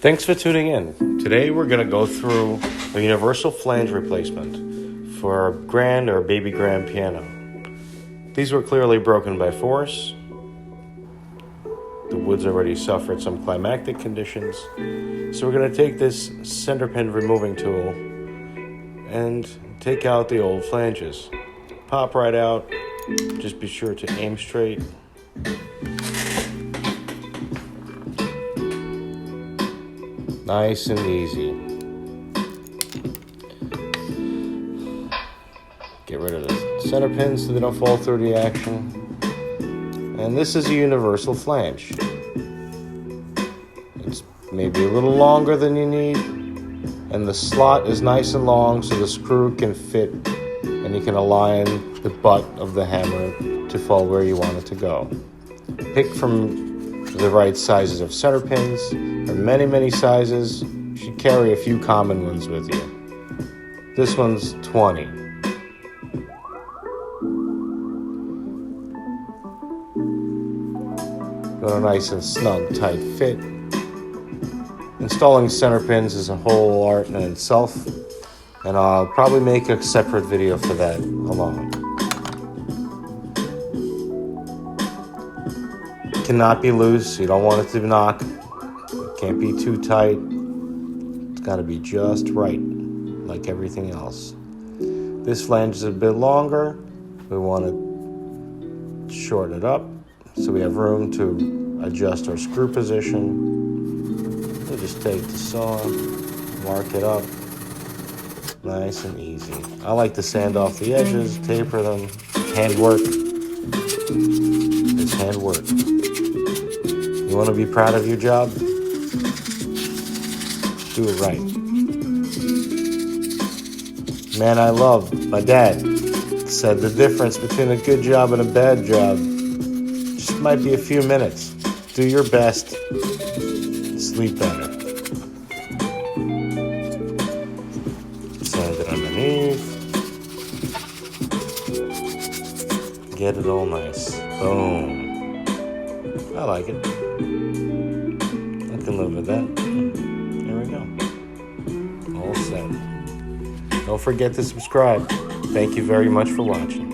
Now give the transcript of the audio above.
Thanks for tuning in. Today we're going to go through a universal flange replacement for a grand or baby grand piano. These were clearly broken by force. The wood's already suffered some climactic conditions. So we're going to take this center pin removing tool and take out the old flanges. Pop right out. Just be sure to aim straight. Nice and easy. Get rid of the center pins so they don't fall through the action. And this is a universal flange. It's maybe a little longer than you need, and the slot is nice and long so the screw can fit and you can align the butt of the hammer to fall where you want it to go. Pick from the right sizes of center pins. There are many sizes. You should carry a few common ones with you. This one's 20. Got a nice and snug, tight fit. Installing center pins is a whole art in itself, and I'll probably make a separate video for that alone. It cannot be loose. You don't want it to knock. It can't be too tight. It's got to be just right, like everything else. This flange is a bit longer. We want to shorten it up so we have room to adjust our screw position. We'll just take the saw, mark it up, nice and easy. I like to sand off the edges, taper them. Handwork. It's handwork. You want to be proud of your job? Do it right. Man I love, my dad, said the difference between a good job and a bad job just might be a few minutes. Do your best. Sleep better. Sand it underneath. Get it all nice. Boom. I like it. I can live with that. There we go. All set. Don't forget to subscribe. Thank you very much for watching.